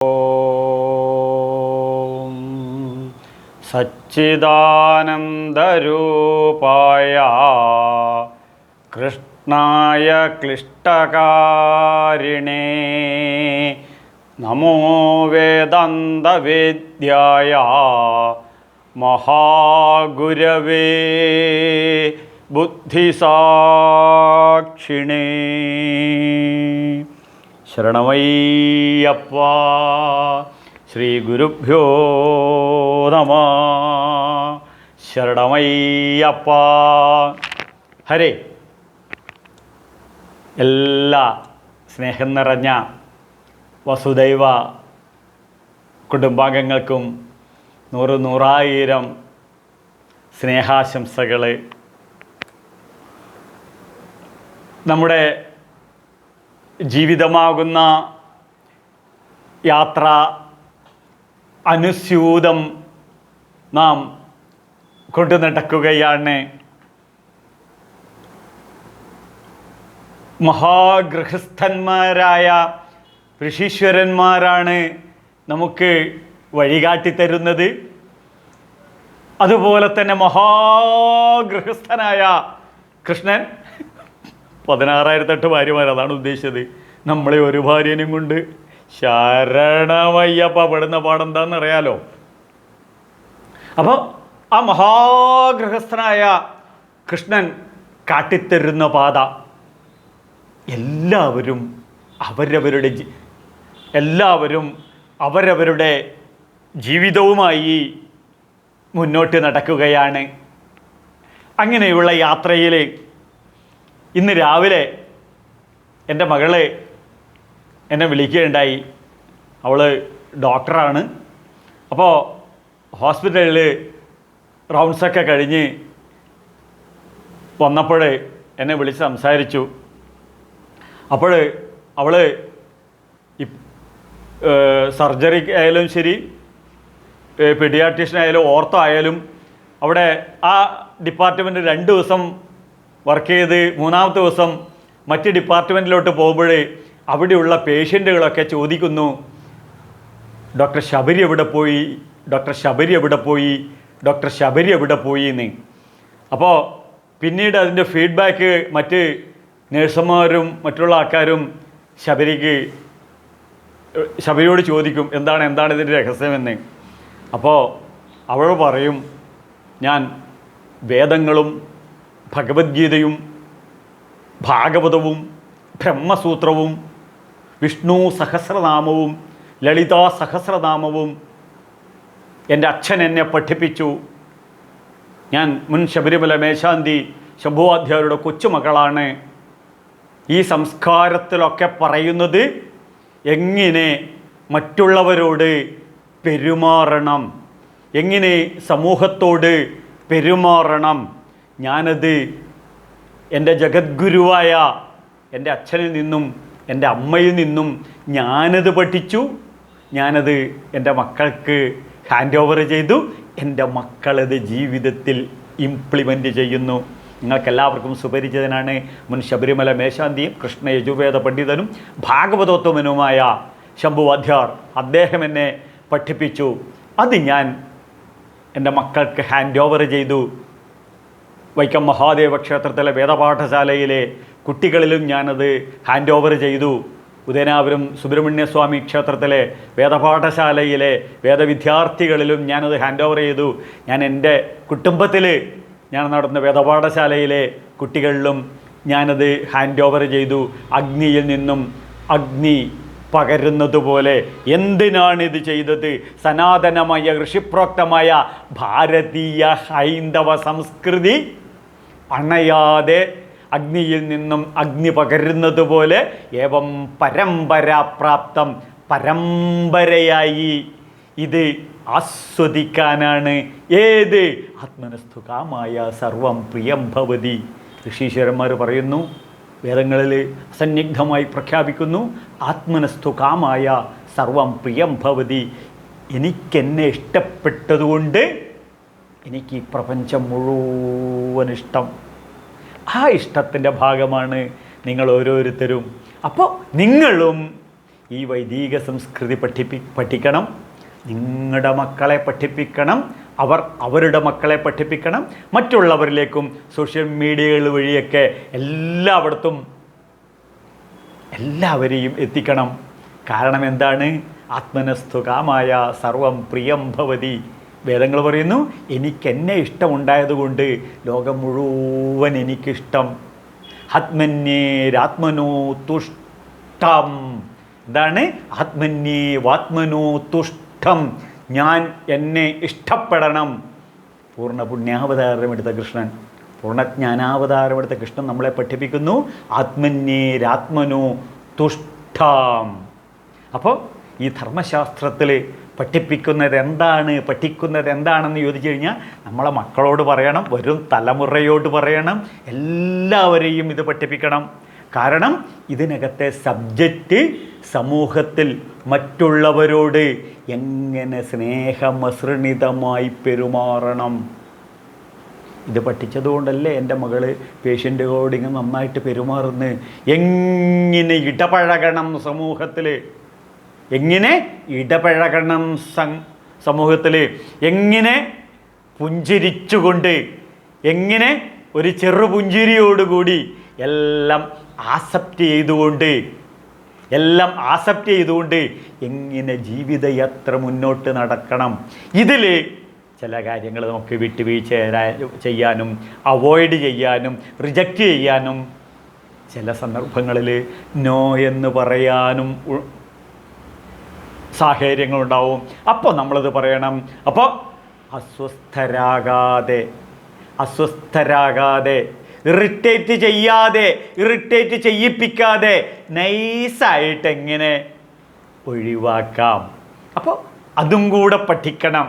ഓം സച്ചിദാനന്ദരൂപായ കൃഷ്ണായ ക്ലിഷ്ടകാരിണേ നമോ വേദാന്തവേദ്യായ മഹാഗുരവേ ബുദ്ധിസാക്ഷിണേ ശരണമയ്യപ്പ. ശ്രീ ഗുരുഭ്യോ നമ. ശരണമയ്യപ്പ. ഹരേ. എല്ലാ സ്നേഹം നിറഞ്ഞ വസുദൈവ കുടുംബാംഗങ്ങൾക്കും നൂറായിരം സ്നേഹാശംസകൾ. നമ്മുടെ ജീവിതമാകുന്ന യാത്ര അനുസ്യൂതം നാം കൊണ്ടു നടക്കുകയാണ്. മഹാഗൃഹസ്ഥന്മാരായ ഋഷീശ്വരന്മാരാണ് നമുക്ക് വഴികാട്ടിത്തരുന്നത്. അതുപോലെ തന്നെ മഹാഗൃഹസ്ഥനായ കൃഷ്ണൻ 16,008 ഭാര്യമാർ, അതാണ് ഉദ്ദേശിച്ചത്. നമ്മളെ ഒരു ഭാര്യനും കൊണ്ട് ശരണമയ്യപ്പ പെടുന്ന പാടെന്താണെന്നറിയാലോ. അപ്പോൾ ആ മഹാഗൃഹസ്ഥനായ കൃഷ്ണൻ കാട്ടിത്തരുന്ന പാത എല്ലാവരും അവരവരുടെ ജീവിതവുമായി മുന്നോട്ട് നടക്കുകയാണ്. അങ്ങനെയുള്ള യാത്രയിൽ ഇന്ന് രാവിലെ എൻ്റെ മകള് എന്നെ വിളിക്കുകയുണ്ടായി. അവൾ ഡോക്ടറാണ്. അപ്പോൾ ഹോസ്പിറ്റലിൽ റൗണ്ട്സൊക്കെ കഴിഞ്ഞ് വന്നപ്പോൾ എന്നെ വിളിച്ച് സംസാരിച്ചു. അപ്പോൾ അവൾ സർജറിക്ക് ആയാലും ശരി, പീഡിയാട്രീഷ്യൻ ആയാലും ഓർത്തോ ആയാലും അവിടെ ആ ഡിപ്പാർട്ട്മെൻറ്റ് 2 ദിവസം വർക്ക് ചെയ്ത് 3-ാമത്തെ ദിവസം മറ്റ് ഡിപ്പാർട്ട്മെൻറ്റിലോട്ട് പോകുമ്പോൾ അവിടെയുള്ള പേഷ്യൻറ്റുകളൊക്കെ ചോദിക്കുന്നു, ഡോക്ടർ ശബരി എവിടെ പോയി, ഡോക്ടർ ശബരി എവിടെ പോയി, ഡോക്ടർ ശബരി എവിടെ പോയി എന്ന്. അപ്പോൾ പിന്നീട് അതിൻ്റെ ഫീഡ്ബാക്ക് മറ്റ് നേഴ്സുമാരും മറ്റുള്ള ആൾക്കാരും ശബരിയോട് ചോദിക്കും, എന്താണ് ഇതിൻ്റെ രഹസ്യമെന്ന്. അപ്പോൾ അവൾ പറയും, ഞാൻ വേദങ്ങളും ഭഗവത്ഗീതയും ഭാഗവതവും ബ്രഹ്മസൂത്രവും വിഷ്ണു സഹസ്രനാമവും ലളിതാ സഹസ്രനാമവും എൻ്റെ അച്ഛൻ എന്നെ പഠിപ്പിച്ചു. ഞാൻ മുൻ ശബരിമല മേശാന്തി ശംഭുവാദ്യാരുടെ കൊച്ചുമകളാണ്. ഈ സംസ്കാരത്തിലൊക്കെ പറയുന്നത് എങ്ങനെ മറ്റുള്ളവരോട് പെരുമാറണം, എങ്ങനെ സമൂഹത്തോട് പെരുമാറണം, ഞാനത് എൻ്റെ ജഗദ്ഗുരുവായ എൻ്റെ അച്ഛനിൽ നിന്നും എൻ്റെ അമ്മയിൽ നിന്നും ഞാനത് പഠിച്ചു. ഞാനത് എൻ്റെ മക്കൾക്ക് ഹാൻഡ് ഓവർ ചെയ്തു. എൻ്റെ മക്കളത് ജീവിതത്തിൽ ഇംപ്ലിമെൻ്റ് ചെയ്യുന്നു. നിങ്ങൾക്കെല്ലാവർക്കും സുപരിചിതനാണ് മുൻ ശബരിമല മേശാന്തിയും കൃഷ്ണ യജുർവേദ പണ്ഡിതനും ഭാഗവതോത്തമനുമായ ശംഭുവാദ്യാർ. അദ്ദേഹം എന്നെ പഠിപ്പിച്ചു. അത് ഞാൻ എൻ്റെ മക്കൾക്ക് ഹാൻഡ് ഓവർ ചെയ്തു. വൈക്കം മഹാദേവ ക്ഷേത്രത്തിലെ വേദപാഠശാലയിലെ കുട്ടികളിലും ഞാനത് ഹാൻഡ് ഓവർ ചെയ്തു. ഉദയനാപുരം സുബ്രഹ്മണ്യസ്വാമി ക്ഷേത്രത്തിലെ വേദപാഠശാലയിലെ വേദവിദ്യാർത്ഥികളിലും ഞാനത് ഹാൻഡ് ഓവർ ചെയ്തു. ഞാൻ എൻ്റെ കുടുംബത്തിൽ ഞാൻ നടന്ന വേദപാഠശാലയിലെ കുട്ടികളിലും ഞാനത് ഹാൻഡ് ഓവർ ചെയ്തു. അഗ്നിയിൽ നിന്നും അഗ്നി പകരുന്നതുപോലെ എന്തിനാണിത് ചെയ്തത്? സനാതനമായ ഋഷിപ്രോക്തമായ ഭാരതീയ ഹൈന്ദവ സംസ്കൃതി അണയാതെ അഗ്നിയിൽ നിന്നും അഗ്നി പകരുന്നത് പോലെ ഏവം പരമ്പരാപ്രാപ്തം, പരമ്പരയായി ഇത് ആസ്വദിക്കാനാണ്. ഏത്? ആത്മനസ്തു കാമായ സർവം പ്രിയം ഭവതി. ഋഷീശ്വരന്മാർ പറയുന്നു, വേദങ്ങളിൽ അസന്നിഗ്ധമായി പ്രഖ്യാപിക്കുന്നു, ആത്മനസ്തു കാമായ സർവം പ്രിയം ഭവതി. എനിക്കെന്നെ ഇഷ്ടപ്പെട്ടതുകൊണ്ട് എനിക്ക് ഈ പ്രപഞ്ചം മുഴുവൻ ഇഷ്ടം. ആ ഇഷ്ടത്തിൻ്റെ ഭാഗമാണ് നിങ്ങൾ ഓരോരുത്തരും. അപ്പോൾ നിങ്ങളും ഈ വൈദിക സംസ്കൃതി പഠിക്കണം. നിങ്ങളുടെ മക്കളെ പഠിപ്പിക്കണം, അവർ അവരുടെ മക്കളെ പഠിപ്പിക്കണം, മറ്റുള്ളവരിലേക്കും സോഷ്യൽ മീഡിയകൾ വഴിയൊക്കെ എല്ലാവരെയും എത്തിക്കണം. കാരണം എന്താണ്? ആത്മനസ്തു കാമായ സർവം പ്രിയം ഭവതി. വേദങ്ങൾ പറയുന്നു, എനിക്കെന്നെ ഇഷ്ടമുണ്ടായതുകൊണ്ട് ലോകം മുഴുവൻ എനിക്കിഷ്ടം. ആത്മന്യേരാത്മനോ തുഷ്ടം. എന്താണ്? ആത്മന്യേവാത്മനോ തുഷ്ടം. ഞാൻ എന്നെ ഇഷ്ടപ്പെടണം. പൂർണ്ണ പുണ്യാവതാരമെടുത്ത കൃഷ്ണൻ, പൂർണ്ണജ്ഞാനാവതാരമെടുത്ത കൃഷ്ണൻ നമ്മളെ പഠിപ്പിക്കുന്നു ആത്മന്യേരാത്മനോ തുഷ്ടം. അപ്പോൾ ഈ ധർമ്മശാസ്ത്രത്തിൽ പഠിക്കുന്നത് എന്താണെന്ന് ചോദിച്ചു കഴിഞ്ഞാൽ നമ്മളെ മക്കളോട് പറയണം, വരും തലമുറയോട് പറയണം, എല്ലാവരെയും ഇത് പഠിപ്പിക്കണം. കാരണം ഇതിനകത്തെ സബ്ജക്റ്റ് സമൂഹത്തിൽ മറ്റുള്ളവരോട് എങ്ങനെ സ്നേഹമസൃണിതമായി പെരുമാറണം. ഇത് പഠിച്ചതുകൊണ്ടല്ലേ എൻ്റെ മകള് പേഷ്യൻറ്റുകളോട് ഇങ്ങനെ നന്നായിട്ട് പെരുമാറുന്നത്. എങ്ങനെ ഇടപഴകണം സമൂഹത്തിൽ, എങ്ങനെ ഇടപഴകണം സമൂഹത്തിൽ, എങ്ങനെ പുഞ്ചിരിച്ചുകൊണ്ട്, എങ്ങനെ ഒരു ചെറുപുഞ്ചിരിയോടുകൂടി എല്ലാം ആക്സെപ്റ്റ് ചെയ്തുകൊണ്ട് എങ്ങനെ ജീവിതയാത്ര മുന്നോട്ട് നടക്കണം. ഇതിൽ ചില കാര്യങ്ങൾ നമുക്ക് വിട്ടുവീഴ്ച ചെയ്യാനും അവോയ്ഡ് ചെയ്യാനും റിജക്റ്റ് ചെയ്യാനും ചില സന്ദർഭങ്ങളിൽ നോ എന്ന് പറയാനും സാഹചര്യങ്ങളുണ്ടാവും. അപ്പോൾ നമ്മളത് പറയണം. അപ്പോൾ അസ്വസ്ഥരാകാതെ ഇറിറ്റേറ്റ് ചെയ്യിപ്പിക്കാതെ നൈസായിട്ട് എങ്ങനെ ഒഴിവാക്കാം. അപ്പോൾ അതും കൂടെ പഠിക്കണം.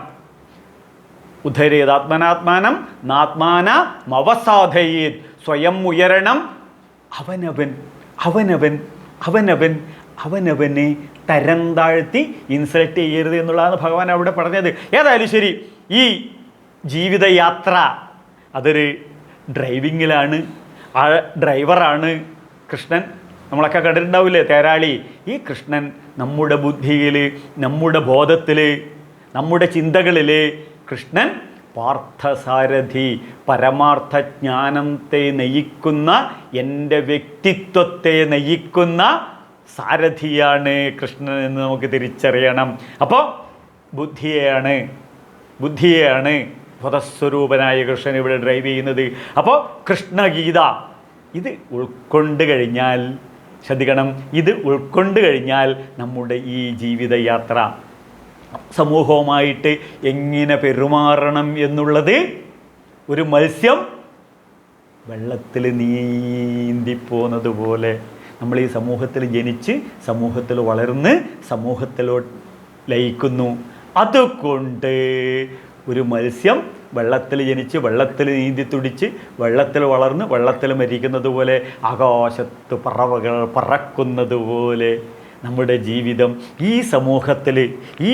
ഉദ്ധരേതാത്മനാത്മാനം നാത്മാനമവസാധയേത്. സ്വയം ഉയരണം. അവനവനെ തരം താഴ്ത്തി ഇൻസൾട്ട് ചെയ്യരുത് എന്നുള്ളതാണ് ഭഗവാൻ അവിടെ പറഞ്ഞത്. ഏതായാലും ശരി, ഈ ജീവിതയാത്ര അതൊരു ഡ്രൈവിങ്ങിലാണ്. ആ ഡ്രൈവറാണ് കൃഷ്ണൻ. നമ്മളൊക്കെ കണ്ടിട്ടുണ്ടാവില്ലേ തേരാളി. ഈ കൃഷ്ണൻ നമ്മുടെ ബുദ്ധിയിൽ, നമ്മുടെ ബോധത്തിൽ, നമ്മുടെ ചിന്തകളിൽ കൃഷ്ണൻ പാർത്ഥസാരഥി, പരമാർത്ഥ ജ്ഞാനത്തെ നയിക്കുന്ന, എൻ്റെ വ്യക്തിത്വത്തെ നയിക്കുന്ന സാരഥിയാണ് കൃഷ്ണൻ എന്ന് നമുക്ക് തിരിച്ചറിയണം. അപ്പോൾ ബുദ്ധിയെയാണ് ബോധസ്വരൂപനായ കൃഷ്ണൻ ഇവിടെ ഡ്രൈവ് ചെയ്യുന്നത്. അപ്പോൾ കൃഷ്ണഗീത ഇത് ഉൾക്കൊണ്ട് കഴിഞ്ഞാൽ, ശ്രദ്ധിക്കണം, ഇത് ഉൾക്കൊണ്ട് കഴിഞ്ഞാൽ നമ്മുടെ ഈ ജീവിതയാത്ര സമൂഹവുമായിട്ട് എങ്ങനെ പെരുമാറണം എന്നുള്ളത് ഒരു മത്സ്യം വെള്ളത്തിൽ നീന്തിപ്പോകുന്നത് പോലെ നമ്മൾ ഈ സമൂഹത്തിൽ ജനിച്ച് സമൂഹത്തിൽ വളർന്ന് സമൂഹത്തിലോട്ട് ലയിക്കുന്നു. അതുകൊണ്ട് ഒരു മത്സ്യം വെള്ളത്തിൽ ജനിച്ച് വെള്ളത്തിൽ നീന്തി തുടിച്ച് വെള്ളത്തിൽ വളർന്ന് വെള്ളത്തിൽ മരിക്കുന്നത് പോലെ, ആകാശത്ത് പറവകൾ പറക്കുന്നത് പോലെ നമ്മുടെ ജീവിതം ഈ സമൂഹത്തിൽ ഈ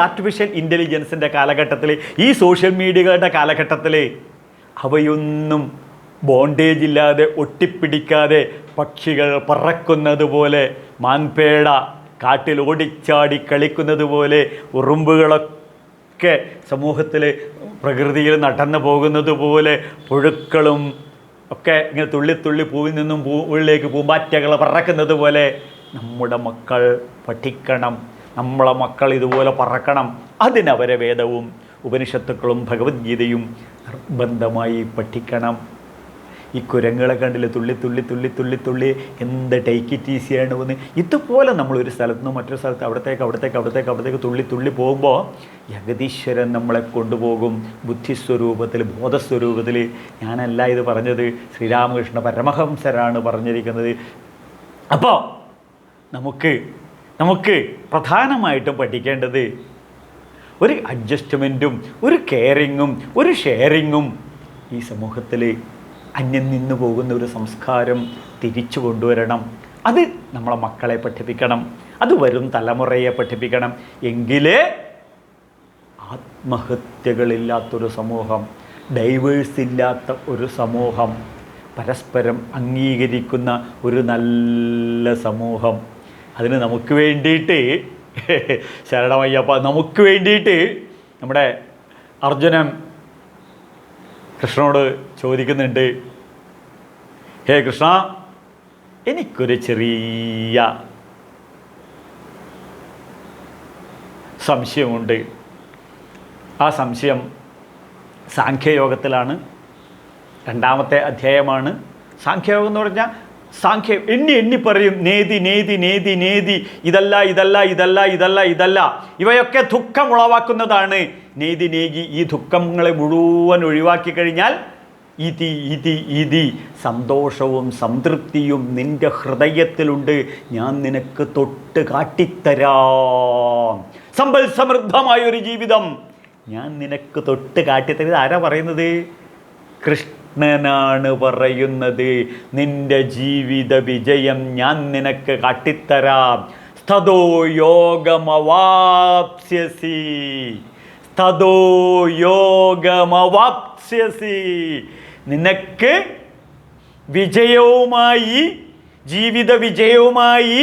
ആർട്ടിഫിഷ്യൽ ഇൻ്റലിജൻസിൻ്റെ കാലഘട്ടത്തിൽ, ഈ സോഷ്യൽ മീഡിയകളുടെ കാലഘട്ടത്തിൽ അവയൊന്നും ബോണ്ടേജ് ഇല്ലാതെ ഒട്ടിപ്പിടിക്കാതെ പക്ഷികൾ പറക്കുന്നത് പോലെ, മാൻപേട കാട്ടിൽ ഓടിച്ചാടി കളിക്കുന്നത് പോലെ, ഉറുമ്പുകളൊക്കെ സമൂഹത്തിൽ പ്രകൃതിയിൽ നടന്നു പോകുന്നത് പോലെ, പുഴുക്കളും ഒക്കെ ഇങ്ങനെ തുള്ളി പൂവിൽ നിന്നും പൂവിലേക്ക് പൂമ്പാറ്റകൾ പറക്കുന്നത് പോലെ നമ്മുടെ മക്കൾ പഠിക്കണം. നമ്മളെ മക്കൾ ഇതുപോലെ പറക്കണം. അതിനവരെ വേദവും ഉപനിഷത്തുക്കളും ഭഗവത്ഗീതയും നിർബന്ധമായി പഠിക്കണം. ഈ കുരങ്ങളെ കണ്ടില്ലേ, തുള്ളി എന്ത് ടേക്ക് ഇറ്റ് ഈസിയാണ് എന്ന്. ഇതുപോലെ നമ്മളൊരു സ്ഥലത്ത് നിന്ന് മറ്റൊരു സ്ഥലത്ത് അവിടത്തേക്ക് തുള്ളി പോകുമ്പോൾ ജഗദീശ്വരൻ നമ്മളെ കൊണ്ടുപോകും ബുദ്ധിസ്വരൂപത്തിൽ, ബോധസ്വരൂപത്തിൽ. ഞാനല്ല ഇത് പറഞ്ഞത്, ശ്രീരാമകൃഷ്ണ പരമഹംസരാണ് പറഞ്ഞിരിക്കുന്നത്. അപ്പോൾ നമുക്ക് പ്രധാനമായിട്ടും പഠിക്കേണ്ടത് ഒരു അഡ്ജസ്റ്റ്മെൻറ്റും ഒരു കെയറിങ്ങും ഒരു ഷെയറിങ്ങും. ഈ സമൂഹത്തിൽ അന്യം നിന്ന് പോകുന്ന ഒരു സംസ്കാരം തിരിച്ചു കൊണ്ടുവരണം. അത് നമ്മളെ മക്കളെ പഠിപ്പിക്കണം, അത് വരും തലമുറയെ പഠിപ്പിക്കണം. എങ്കിലേ ആത്മഹത്യകളില്ലാത്തൊരു സമൂഹം, ഡൈവേഴ്സ് ഇല്ലാത്ത ഒരു സമൂഹം, പരസ്പരം അംഗീകരിക്കുന്ന ഒരു നല്ല സമൂഹം, അതിന് നമുക്ക് വേണ്ടിയിട്ട് ശരണമയ്യപ്പ, നമുക്ക് വേണ്ടിയിട്ട് നമ്മുടെ അർജുനൻ കൃഷ്ണനോട് ചോദിക്കുന്നുണ്ട്, ഹേ കൃഷ്ണ, എനിക്കൊരു ചെറിയ സംശയമുണ്ട്. ആ സംശയം സാഖ്യയോഗത്തിലാണ്. 2-ാമത്തെ അധ്യായമാണ്. സാഖ്യയോഗം എന്ന് പറഞ്ഞാൽ സാഖ്യം എണ്ണി പറയും, നേതി നേതി നേതി നേതി, ഇതല്ല ഇതല്ല ഇതല്ല ഇതല്ല ഇതല്ല, ഇവയൊക്കെ ദുഃഖം ഉളവാക്കുന്നതാണ്. നേതി നേകി ഈ ദുഃഖങ്ങളെ മുഴുവൻ ഒഴിവാക്കി കഴിഞ്ഞാൽ ഇതി ഇതി ഇതി, സന്തോഷവും സംതൃപ്തിയും നിൻ്റെ ഹൃദയത്തിലുണ്ട്, ഞാൻ നിനക്ക് തൊട്ട് കാട്ടിത്തരാം. സമ്പൽ സമൃദ്ധമായൊരു ജീവിതം ഞാൻ നിനക്ക് തൊട്ട് കാട്ടിത്തരുന്നത്. ആരാ പറയുന്നത്? കൃഷ്ണനാണ് പറയുന്നത്. നിന്റെ ജീവിത വിജയം ഞാൻ നിനക്ക് കാട്ടിത്തരാം. സ്ഥതോ യോഗമവാപ്സ്യസി, സ്ഥതോ യോഗമവാപ്സ്യസി. നിനക്ക് വിജയവുമായി, ജീവിത വിജയവുമായി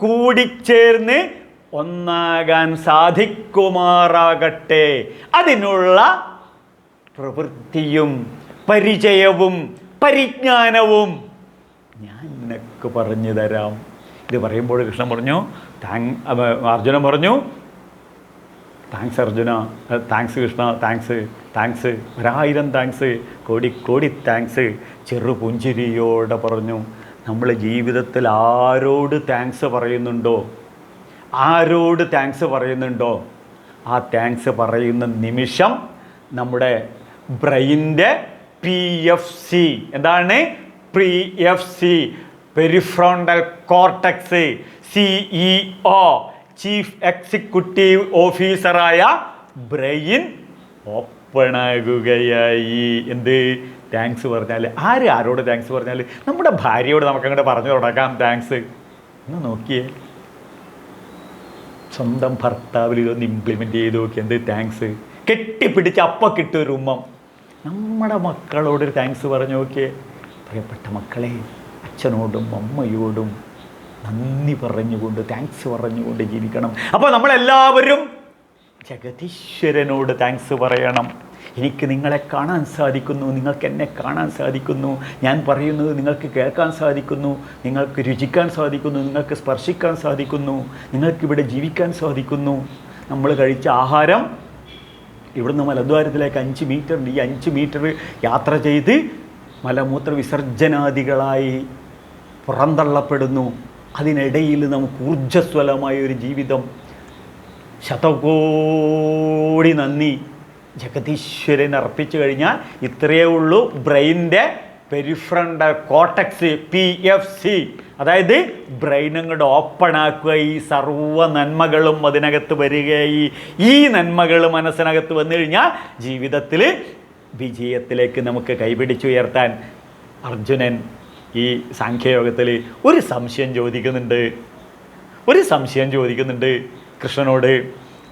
കൂടിച്ചേർന്ന് ഒന്നാകാൻ സാധിക്കുമാറാകട്ടെ. അതിനുള്ള പ്രവൃത്തിയും പരിചയവും പരിജ്ഞാനവും ഞാൻ നിനക്ക് പറഞ്ഞു തരാം. ഇത് പറയുമ്പോൾ കൃഷ്ണൻ പറഞ്ഞു, അർജുനൻ പറഞ്ഞു, thanks Arjuna, thanks Krishna, thanks thanks, 1000 thanks, കോടി കോടി താങ്ക്സ്. ചെറുപുഞ്ചിരിയോടെ പറഞ്ഞു. നമ്മൾ ജീവിതത്തിൽ ആരോട് താങ്ക്സ് പറയുന്നുണ്ടോ, ആരോട് താങ്ക്സ് പറയുന്നുണ്ടോ, ആ താങ്ക്സ് പറയുന്ന നിമിഷം നമ്മുടെ ബ്രെയിൻ്റെ PFC, എന്താണ് PFC, prefrontal cortex, CEO, chief executive ഓഫീസറായ ബ്രെയിൻ ഓപ്പണാകുകയായി. എന്ത്? താങ്ക്സ് പറഞ്ഞാൽ. ആരോട് താങ്ക്സ് പറഞ്ഞാൽ? നമ്മുടെ ഭാര്യയോട് നമുക്കങ്ങോട്ട് പറഞ്ഞു തുടങ്ങാം താങ്ക്സ്. ഒന്ന് നോക്കിയേ, സ്വന്തം ഭർത്താവിൽ ഇതൊന്ന് ഇംപ്ലിമെൻ്റ് ചെയ്ത് നോക്കി. എന്ത് താങ്ക്സ്? കെട്ടിപ്പിടിച്ച് അപ്പം കിട്ടൊരു ഉമ്മം. നമ്മുടെ മക്കളോടൊരു താങ്ക്സ് പറഞ്ഞു നോക്കിയേ. പ്രിയപ്പെട്ട മക്കളെ, അച്ഛനോടും അമ്മയോടും നന്ദി പറഞ്ഞുകൊണ്ട്, താങ്ക്സ് പറഞ്ഞുകൊണ്ട് ജീവിക്കണം. അപ്പോൾ നമ്മളെല്ലാവരും ജഗതീശ്വരനോട് താങ്ക്സ് പറയണം. എനിക്ക് നിങ്ങളെ കാണാൻ സാധിക്കുന്നു, നിങ്ങൾക്ക് എന്നെ കാണാൻ സാധിക്കുന്നു, ഞാൻ പറയുന്നത് നിങ്ങൾക്ക് കേൾക്കാൻ സാധിക്കുന്നു, നിങ്ങൾക്ക് രുചിക്കാൻ സാധിക്കുന്നു, നിങ്ങൾക്ക് സ്പർശിക്കാൻ സാധിക്കുന്നു, നിങ്ങൾക്കിവിടെ ജീവിക്കാൻ സാധിക്കുന്നു. നമ്മൾ കഴിച്ച ആഹാരം ഇവിടുന്ന് മലദ്വാരത്തിലേക്ക് 5 മീറ്റർ, ഈ 5 മീറ്റർ യാത്ര ചെയ്ത് മലമൂത്ര വിസർജനാദികളായി പുറന്തള്ളപ്പെടുന്നു. അതിനിടയിൽ നമുക്ക് ഊർജ്ജസ്വലമായ ഒരു ജീവിതം. ശതകോടി നന്ദി ജഗതീശ്വരൻ അർപ്പിച്ചു കഴിഞ്ഞാൽ ഇത്രയേ ഉള്ളൂ. ബ്രെയിൻ്റെ പെരിഫ്രണ്ടൽ കോർട്ടക്സ് PFC, അതായത് ബ്രെയിൻ അങ്ങോട്ട് ഓപ്പൺ ആക്കുക. ഈ സർവ്വ നന്മകളും അതിനകത്ത് വരികയായി. ഈ നന്മകൾ മനസ്സിനകത്ത് വന്നു കഴിഞ്ഞാൽ ജീവിതത്തിൽ വിജയത്തിലേക്ക് നമുക്ക് കൈപിടിച്ചുയർത്താൻ അർജുനൻ ഈ സാഖ്യയോഗത്തിൽ ഒരു സംശയം ചോദിക്കുന്നുണ്ട് കൃഷ്ണനോട്.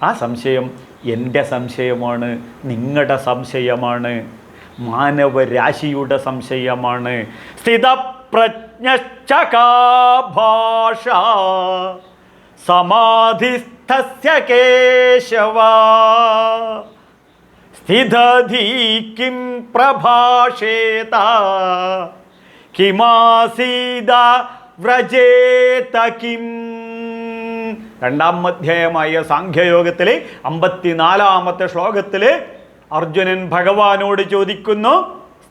ആ സംശയം എൻ്റെ സംശയമാണ്, നിങ്ങളുടെ സംശയമാണ്, മാനവരാശിയുടെ സംശയമാണ്. സ്ഥിതപ്രജ്ഞശ്ചകാഭാഷ സമാധിസ്ഥസ്യ കേശവ സ്ഥിതധീ കിം പ്രഭാഷേത കിമാസീദ വ്രജേത കിം. 2-ാം അധ്യായമായ സാഖ്യയോഗത്തിൽ 54-ാമത്തെ ശ്ലോകത്തിൽ അർജുനൻ ഭഗവാനോട് ചോദിക്കുന്നു,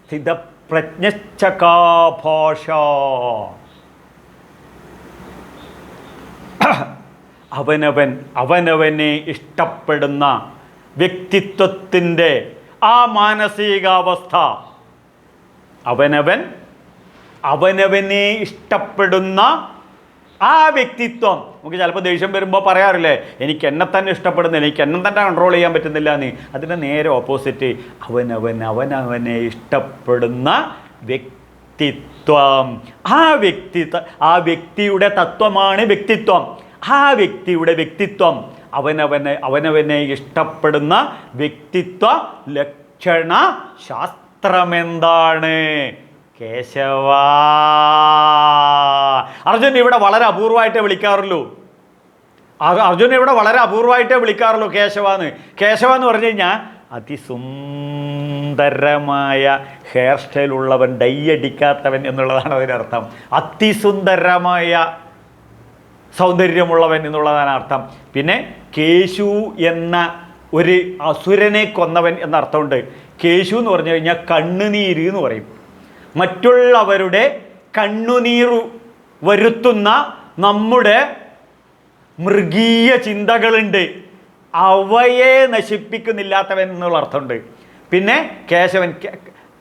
സ്ഥിതപ്രജ്ഞശ്ചകാഭാഷ. അവനവനെ ഇഷ്ടപ്പെടുന്ന വ്യക്തിത്വത്തിൻ്റെ ആ മാനസികാവസ്ഥ, അവനവനെ ഇഷ്ടപ്പെടുന്ന ആ വ്യക്തിത്വം. നമുക്ക് ചിലപ്പോൾ ദേഷ്യം വരുമ്പോൾ പറയാറില്ലേ, എനിക്ക് എന്നെ തന്നെ ഇഷ്ടപ്പെടുന്നില്ല, എനിക്ക് എന്നെ തന്നെ കൺട്രോൾ ചെയ്യാൻ പറ്റുന്നില്ല എന്ന്. അതിൻ്റെ നേരെ ഓപ്പോസിറ്റ്, അവനവനെ ഇഷ്ടപ്പെടുന്ന വ്യക്തിത്വം. ആ വ്യക്തിയുടെ തത്വമാണ് വ്യക്തിത്വം. ആ വ്യക്തിയുടെ വ്യക്തിത്വം, അവനവനെ ഇഷ്ടപ്പെടുന്ന വ്യക്തിത്വ ലക്ഷണ ശാസ്ത്രമെന്താണ്? കേശവ. അർജുൻ ഇവിടെ വളരെ അപൂർവമായിട്ടേ വിളിക്കാറുള്ളൂ. അർജുൻ ഇവിടെ വളരെ അപൂർവമായിട്ടേ വിളിക്കാറുള്ളൂ കേശവാന്ന്. കേശവ എന്ന് പറഞ്ഞു കഴിഞ്ഞാൽ അതിസുന്ദരമായ ഹെയർ സ്റ്റൈൽ ഉള്ളവൻ, ഡൈ അടിക്കാത്തവൻ എന്നുള്ളതാണ് അതിനർത്ഥം. അതിസുന്ദരമായ സൗന്ദര്യമുള്ളവൻ എന്നുള്ളതാണ് അർത്ഥം. പിന്നെ കേശു എന്ന ഒരു അസുരനെ കൊന്നവൻ എന്ന അർത്ഥമുണ്ട്. കേശു എന്ന് പറഞ്ഞു കഴിഞ്ഞാൽ കണ്ണുനീര് എന്ന് പറയും. മറ്റുള്ളവരുടെ കണ്ണുനീർ വരുത്തുന്ന നമ്മുടെ മൃഗീയ ചിന്തകളുണ്ട്, അവയെ നശിപ്പിക്കുന്നില്ലാത്തവൻ എന്നുള്ള അർത്ഥമുണ്ട്. പിന്നെ കേശവൻ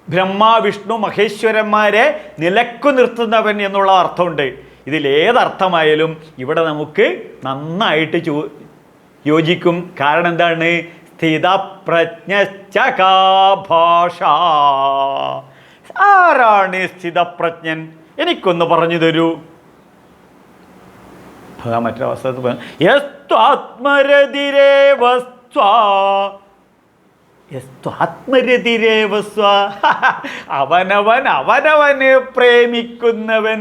ബ്രഹ്മ വിഷ്ണു മഹേശ്വരന്മാരെ നിലക്കു നിർത്തുന്നവൻ എന്നുള്ള അർത്ഥമുണ്ട്. ഇതിലേതർത്ഥമായാലും ഇവിടെ നമുക്ക് നന്നായിട്ട് യോജിക്കും. കാരണം എന്താണ്? സ്ഥിതപ്രജ്ഞ ഭാഷ. ആരാണ് സ്ഥിതപ്രജ്ഞൻ? എനിക്കൊന്ന് പറഞ്ഞു തരൂ. മറ്റൊരവസ്ഥ അവനവന് പ്രേമിക്കുന്നവൻ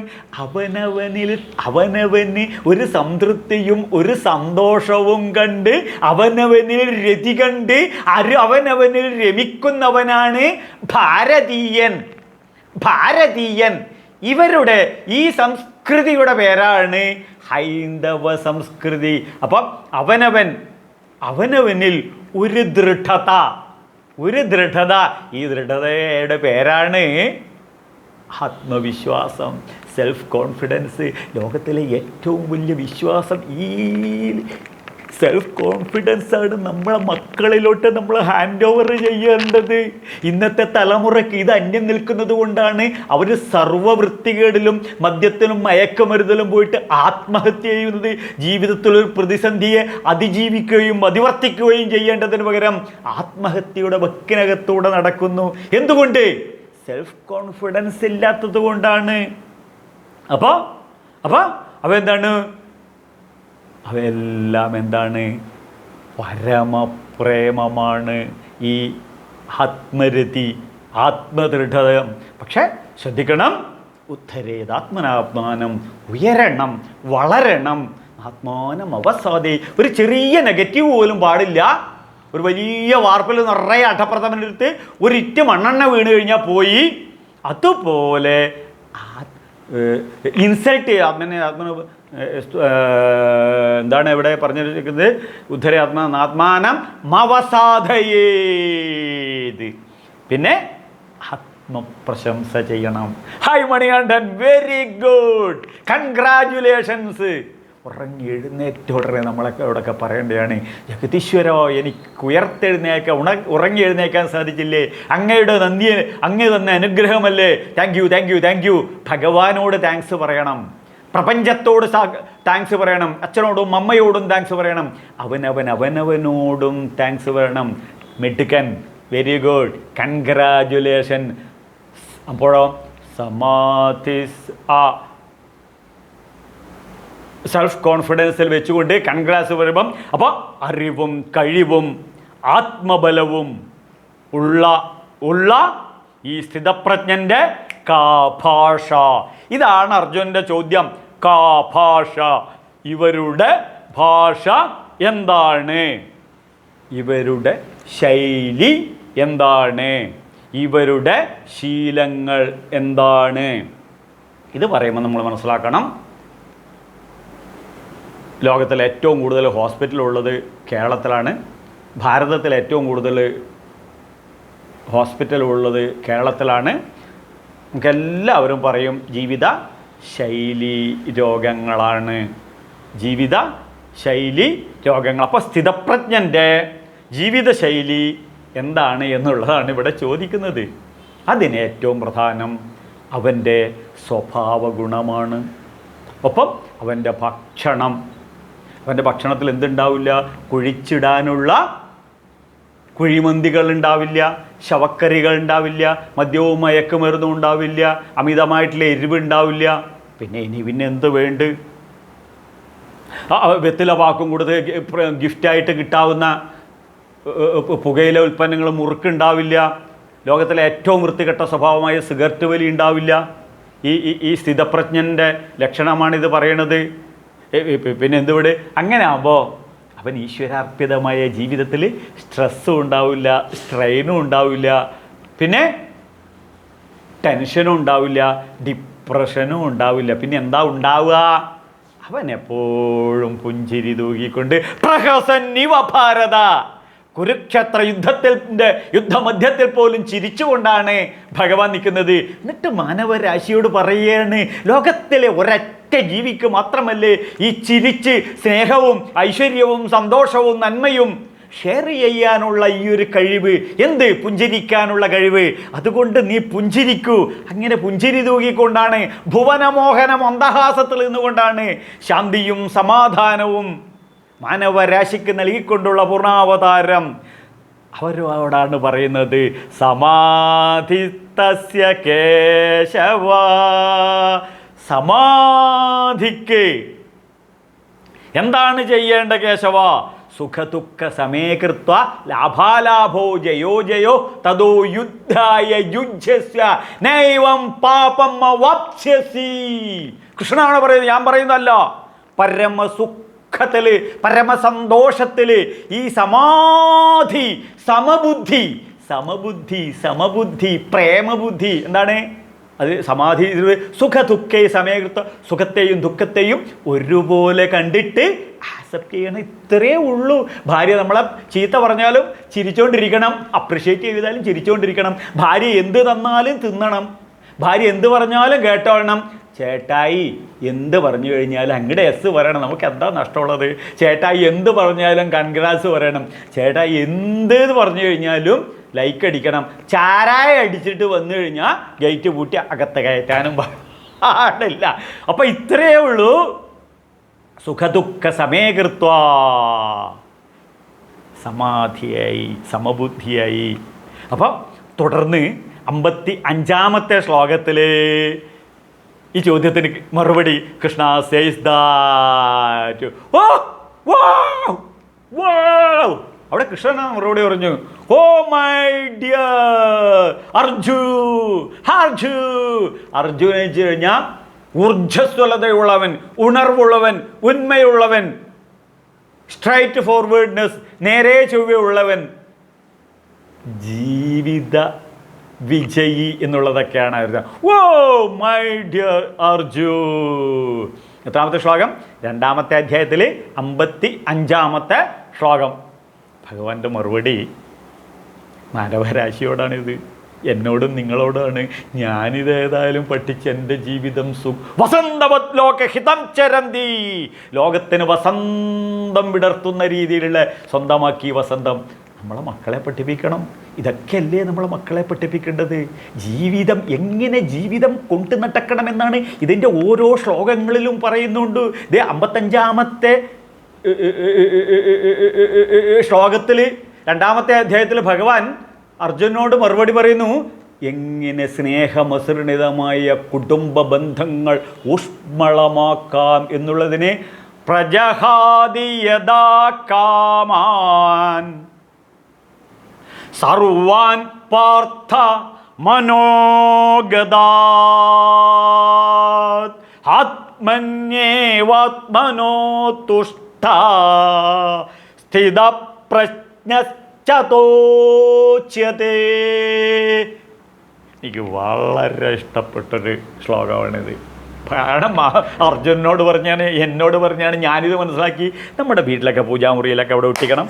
അവനവന് ഒരു സംതൃപ്തിയും ഒരു സന്തോഷവും കണ്ട് അവനവനിൽ രതി കണ്ട് അവനവനിൽ രമിക്കുന്നവനാണ് ഭാരതീയൻ. ഇവരുടെ ഈ സംസ്കൃതിയുടെ പേരാണ് ഹൈന്ദവ സംസ്കൃതി. അപ്പം അവനവനിൽ ഒരു ദൃഢത. ഈ ദൃഢതയുടെ പേരാണ് ആത്മവിശ്വാസം, സെൽഫ് കോൺഫിഡൻസ്. ലോകത്തിലെ ഏറ്റവും വലിയ വിശ്വാസം ഈ സെൽഫ് കോൺഫിഡൻസ് ആണ്. നമ്മളെ മക്കളിലോട്ട് നമ്മൾ ഹാൻഡ് ഓവർ ചെയ്യേണ്ടത്. ഇന്നത്തെ തലമുറയ്ക്ക് ഇത് അന്യം നിൽക്കുന്നത് കൊണ്ടാണ് അവർ സർവ്വവൃത്തികേടിലും മദ്യത്തിലും മയക്കുമരുന്നിലും പോയിട്ട് ആത്മഹത്യ ചെയ്യുന്നത്. ജീവിതത്തിലൊരു പ്രതിസന്ധിയെ അതിജീവിക്കുകയും അതിവർത്തിക്കുകയും ചെയ്യേണ്ടതിന് പകരം ആത്മഹത്യയുടെ വക്കിനകത്തൂടെ നടക്കുന്നു. എന്തുകൊണ്ട്? സെൽഫ് കോൺഫിഡൻസ് ഇല്ലാത്തത് കൊണ്ടാണ്. അപ്പോൾ എന്താണ്? അവയെല്ലാം എന്താണ്? പരമപ്രേമമാണ്. ഈ ആത്മരതി, ആത്മദൃഢത. പക്ഷെ ശ്രദ്ധിക്കണം, ഉദ്ധരേതാത്മനാത്മാനം, ഉയരണം, വളരണം. ആത്മാനം അവസാദേ. ഒരു ചെറിയ നെഗറ്റീവ് പോലും പാടില്ല. ഒരു വലിയ വാർപ്പിൽ നിറയെ അടപ്രഥമനെടുത്ത് ഒരിറ്റ് മണ്ണെണ്ണ വീണ് കഴിഞ്ഞാൽ പോയി. അതുപോലെ ഇൻസൾട്ട് ചെയ്യുക. എന്താണ് ഇവിടെ പറഞ്ഞിരിക്കുന്നത്? ഉദ്ധരാത്മാനം മവസാധയേത്. പിന്നെ ആത്മപ്രശംസ ചെയ്യണം. High Manikandan, very good, congratulations. ഉറങ്ങി എഴുന്നേറ്റ ഉടനെ നമ്മളൊക്കെ ഇവിടെയൊക്കെ പറയേണ്ടതാണ്, ജഗതീശ്വരോ എനിക്ക് ഉറങ്ങി എഴുന്നേക്കാൻ സാധിച്ചില്ലേ, അങ്ങയുടെ നന്ദി, അങ്ങ് തന്ന അനുഗ്രഹമല്ലേ, താങ്ക് യു. ഭഗവാനോട് താങ്ക്സ് പറയണം, പ്രപഞ്ചത്തോട് താങ്ക്സ് പറയണം, അച്ഛനോടും അമ്മയോടും താങ്ക്സ് പറയണം, അവനവനോടും താങ്ക്സ് പറയണം. മിടുക്കൻ, വെരി ഗുഡ്, കൺഗ്രാജുലേഷൻ. അപ്പോഴോ സെൽഫ് കോൺഫിഡൻസിൽ വെച്ചുകൊണ്ട് കൺഗ്രാസ് പറയുമ്പം അപ്പോൾ അറിവും കഴിവും ആത്മബലവും ഉള്ള ഈ സ്ഥിതപ്രജ്ഞൻ്റെ കാ ഭാഷ. ഇതാണ് അർജുനൻ്റെ ചോദ്യം. കാ ഭാഷ, ഇവരുടെ ഭാഷ എന്താണ്? ഇവരുടെ ശൈലി എന്താണ്? ഇവരുടെ ശീലങ്ങൾ എന്താണ്? ഇത് പറയുമ്പോൾ നമ്മൾ മനസ്സിലാക്കണം, ലോകത്തിൽ ഏറ്റവും കൂടുതൽ ഹോസ്പിറ്റലുള്ളത് കേരളത്തിലാണ്. ഭാരതത്തിൽ ഏറ്റവും കൂടുതൽ ഹോസ്പിറ്റലുള്ളത് കേരളത്തിലാണ്. നമുക്കെല്ലാവരും പറയും ജീവിത ശൈലി രോഗങ്ങളാണ്, ജീവിത ശൈലി രോഗങ്ങൾ. അപ്പോൾ സ്ഥിതപ്രജ്ഞൻ്റെ ജീവിതശൈലി എന്താണ് എന്നുള്ളതാണ് ഇവിടെ ചോദിക്കുന്നത്. അതിന് ഏറ്റവും പ്രധാനം അവൻ്റെ സ്വഭാവ ഗുണമാണ്. ഒപ്പം അവൻ്റെ ഭക്ഷണത്തിൽ എന്തുണ്ടാവില്ല? കുഴിച്ചിടാനുള്ള കുഴിമന്തികൾ ഉണ്ടാവില്ല, ശവക്കറികൾ ഉണ്ടാവില്ല, മദ്യവും മയക്കുമരുന്നും ഉണ്ടാവില്ല, അമിതമായിട്ടുള്ള എരിവ് ഉണ്ടാവില്ല. പിന്നെ എന്ത് വേണ്ട? വെത്തില പാക്കും കൊടുത്ത് ഗിഫ്റ്റായിട്ട് കിട്ടാവുന്ന പുകയില ഉൽപ്പന്നങ്ങൾ മുറുക്കുണ്ടാവില്ല, ലോകത്തിലെ ഏറ്റവും വൃത്തികെട്ട സ്വഭാവമായ സിഗരറ്റ് വലി ഉണ്ടാവില്ല. ഈ സ്ഥിതപ്രജ്ഞൻ്റെ ലക്ഷണമാണിത് പറയണത്. പിന്നെ എന്തുവിടെ അങ്ങനെ ആകുമ്പോൾ അവൻ ഈശ്വരാർപ്പിതമായ ജീവിതത്തിൽ സ്ട്രെസ്സും ഉണ്ടാവില്ല, സ്ട്രെയിനും ഉണ്ടാവില്ല, പിന്നെ ടെൻഷനും ഉണ്ടാവില്ല, ഡിപ്രഷനും ഉണ്ടാവില്ല. പിന്നെ എന്താ ഉണ്ടാവുക? അവൻ എപ്പോഴും പുഞ്ചിരി തൂകിക്കൊണ്ട് പ്രഹസന്നിവ ഭാരത, കുരുക്ഷേത്ര യുദ്ധമധ്യത്തിൽ പോലും ചിരിച്ചുകൊണ്ടാണ് ഭഗവാൻ നിൽക്കുന്നത്. എന്നിട്ട് മാനവരാശിയോട് പറയുകയാണ്, ലോകത്തിലെ ഒരൊറ്റ ജീവിക്ക് മാത്രമല്ലേ ഈ ചിരിച്ച് സ്നേഹവും ഐശ്വര്യവും സന്തോഷവും നന്മയും ഷെയർ ചെയ്യാനുള്ള ഈ ഒരു കഴിവ്, എന്ത് പുഞ്ചിരിക്കാനുള്ള കഴിവ്. അതുകൊണ്ട് നീ പുഞ്ചിരിക്കൂ. അങ്ങനെ പുഞ്ചിരി തൂകിക്കൊണ്ടാണ്, ഭുവനമോഹന മന്ദഹാസത്തിൽ നിന്നുകൊണ്ടാണ് ശാന്തിയും സമാധാനവും മാനവരാശിക്ക് നൽകിക്കൊണ്ടുള്ള പൂർണ്ണാവതാരം. അവരോടാണ് പറയുന്നത്, സമാധിസ്തസ്യ കേശവ, സമാധിക്ക് എന്താണ് ചെയ്യേണ്ട കേശവ? സുഖദുഃഖ സമേകൃത്വ ലാഭാലാഭോ ജയോ ജയോ തദോ യുദ്ധായ യുജ്യസ്യ നൈവം പാപം അവാപ്സ്യസി. കൃഷ്ണനാണ് പറയുന്നത്, ഞാൻ പറയുന്നതല്ല. പരമസുഖത്തില് പരമസന്തോഷത്തില് ഈ സമാധി, സമബുദ്ധി, സമബുദ്ധി സമബുദ്ധി പ്രേമബുദ്ധി എന്താണ് അത്? സമാധി സുഖദുഃഖേ സമേകൃത്വ, സുഖത്തെയും ദുഃഖത്തെയും ഒരുപോലെ കണ്ടിട്ട് ആക്സെപ്റ്റ് ചെയ്യണം. ഇത്രയേ ഉള്ളൂ. ഭാര്യ നമ്മളെ ചീത്ത പറഞ്ഞാലും ചിരിച്ചുകൊണ്ടിരിക്കണം, അപ്രിഷ്യേറ്റ് ചെയ്താലും ചിരിച്ചുകൊണ്ടിരിക്കണം. ഭാര്യ എന്ത് തന്നാലും തിന്നണം, ഭാര്യ എന്ത് പറഞ്ഞാലും കേട്ടോളണം. ചേട്ടായി എന്ത് പറഞ്ഞു കഴിഞ്ഞാലും അങ്ങടെ എസ് പറയണം, നമുക്ക് എന്താ നഷ്ടമുള്ളത്? ചേട്ടായി എന്ത് പറഞ്ഞാലും കൺഗ്രാസ് പറയണം. ചേട്ടായി എന്ത് പറഞ്ഞു കഴിഞ്ഞാലും ലൈക്ക് അടിക്കണം. ചാരായ അടിച്ചിട്ട് വന്നു കഴിഞ്ഞാൽ ഗേറ്റ് പൂട്ടി അകത്ത് കയറ്റാനും പാടില്ല. അപ്പം ഇത്രയേ ഉള്ളൂ. സുഖദുഃഖ സമേകൃത്വ, സമാധിയായി, സമബുദ്ധിയായി. അപ്പം തുടർന്ന് 55-ാമത്തെ ശ്ലോകത്തിൽ ഈ ചോദ്യത്തിന് മറുപടി കൃഷ്ണ സേസ് ദാറ്റ്. ഓ വാവ് വാവ്, അവിടെ കൃഷ്ണൻ മറുപടി പറഞ്ഞു, ഓ മൈ ഡിയർ അർജുന വെച്ച് കഴിഞ്ഞാൽ ഊർജ്ജസ്വലതയുള്ളവൻ, ഉണർവുള്ളവൻ, ഉന്മയുള്ളവൻ, സ്ട്രൈറ്റ് ഫോർവേഡ്നെസ്, നേരെ ചൊവ്വയുള്ളവൻ, ജീവിത വിജയി എന്നുള്ളതൊക്കെയാണ് വരുന്നത്. Oh my dear Arjun. എത്രാമത്തെ ശ്ലോകം? 2-ാമത്തെ അധ്യായത്തിൽ 55-ാമത്തെ ശ്ലോകം. ഭഗവാന്റെ മറുപടി മാനവരാശിയോടാണിത്, എന്നോടും നിങ്ങളോടാണ്. ഞാനിതേതായാലും പഠിച്ച് എൻ്റെ ജീവിതം വസന്തവത് ലോകഹിതം ചരന്തി, ലോകത്തിന് വസന്തം വിടർത്തുന്ന രീതിയിലുള്ള സ്വന്തമാക്കി വസന്തം നമ്മളെ മക്കളെ പഠിപ്പിക്കണം. ഇതൊക്കെയല്ലേ നമ്മളെ മക്കളെ പഠിപ്പിക്കേണ്ടത്? ജീവിതം എങ്ങനെ ജീവിതം കൊണ്ടു നടക്കണമെന്നാണ് ഇതിൻ്റെ ഓരോ ശ്ലോകങ്ങളിലും പറയുന്നുണ്ട്. ഇത് 55-ാമത്തെ ശ്ലോകത്തിൽ 2-ാമത്തെ അധ്യായത്തിൽ ഭഗവാൻ അർജുനോട് മറുപടി പറയുന്നു, എങ്ങനെ സ്നേഹമസൃണിതമായ കുടുംബ ബന്ധങ്ങൾ ഊഷ്മളമാക്കാം എന്നുള്ളതിന് പ്രജഹാദി യദാ കാമാൻ സർവാൻ പാർത്ഥ മനോഗതാത് ആത്മന്യേവാത്മനോ തുഷ്ട സ്ഥിതപ്രജ്ഞശ്ചതോച്യതേ. എനിക്ക് വളരെ ഇഷ്ടപ്പെട്ടൊരു ശ്ലോകമാണിത്. കാരണം അർജുനോട് പറഞ്ഞാണ്, എന്നോട് പറഞ്ഞാണ്, ഞാനിത് മനസ്സിലാക്കി. നമ്മുടെ വീട്ടിലൊക്കെ പൂജാമുറിയിലൊക്കെ അവിടെ ഒട്ടിക്കണം,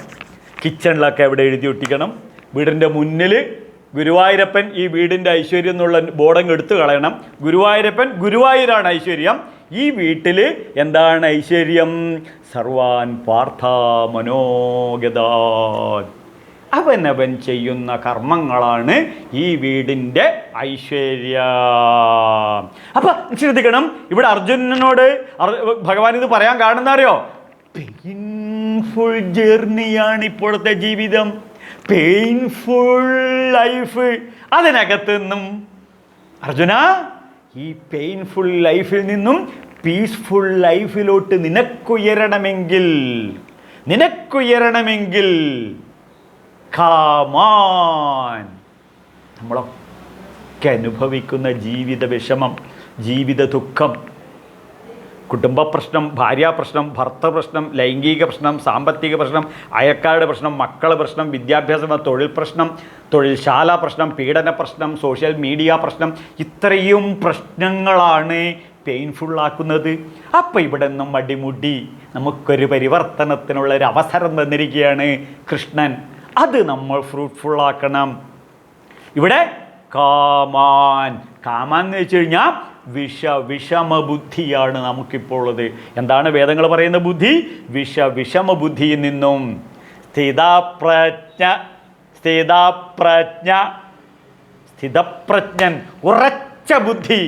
കിച്ചണിലൊക്കെ അവിടെ എഴുതി ഒട്ടിക്കണം. വീടിൻ്റെ മുന്നിൽ ഗുരുവായൂരപ്പൻ ഈ വീടിൻ്റെ ഐശ്വര്യം എന്നുള്ള ബോർഡങ്ങ് എടുത്തു കളയണം. ഗുരുവായൂരപ്പൻ ഗുരുവായൂരാണ് ഐശ്വര്യം. ഈ വീട്ടിൽ എന്താണ് ഐശ്വര്യം? സർവാൻ പാർത്ഥ മനോഗതാൻ, അവനവൻ ചെയ്യുന്ന കർമ്മങ്ങളാണ് ഈ വീടിൻ്റെ ഐശ്വര്യം. അപ്പം ശ്രദ്ധിക്കണം, ഇവിടെ അർജുനനോട് ഭഗവാൻ ഇത് പറയാൻ കാണുന്ന അറിയോ? പെയിൻഫുൾ ജേർണിയാണ് ഇപ്പോഴത്തെ ജീവിതം, പെയിൻഫുൾ ലൈഫ്. അതിനകത്ത് നിന്നും അർജുന, ഈ പെയിൻഫുൾ ലൈഫിൽ നിന്നും പീസ്ഫുൾ ലൈഫിലോട്ട് നിനക്കുയരണമെങ്കിൽ കമാൻ, നമ്മളൊക്കെ അനുഭവിക്കുന്ന ജീവിത വിഷമം, ജീവിത ദുഃഖം, കുടുംബ പ്രശ്നം, ഭാര്യാ പ്രശ്നം, ഭർത്ത പ്രശ്നം, ലൈംഗിക പ്രശ്നം, സാമ്പത്തിക പ്രശ്നം, അയൽക്കാരുടെ പ്രശ്നം, മക്കളുടെ പ്രശ്നം, വിദ്യാഭ്യാസം, തൊഴിൽ പ്രശ്നം, തൊഴിൽശാല പ്രശ്നം, പീഡന പ്രശ്നം, സോഷ്യൽ മീഡിയ പ്രശ്നം, ഇത്രയും പ്രശ്നങ്ങളാണ് പെയിൻഫുള്ളാക്കുന്നത്. അപ്പം ഇവിടെ നിന്നും അടിമുടി നമുക്കൊരു പരിവർത്തനത്തിനുള്ളൊരു അവസരം തന്നിരിക്കുകയാണ് കൃഷ്ണൻ. അത് നമ്മൾ ഫ്രൂട്ട്ഫുള്ളാക്കണം. ഇവിടെ കാമാൻ എന്ന് വെച്ച് കഴിഞ്ഞാൽ വിഷമബുദ്ധിയാണ് നമുക്കിപ്പോൾ ഉള്ളത്. എന്താണ് വേദങ്ങൾ പറയുന്ന ബുദ്ധി? വിഷമബുദ്ധിയിൽ നിന്നും സ്ഥിതപ്രജ്ഞൻ, ഉറച്ച ബുദ്ധി,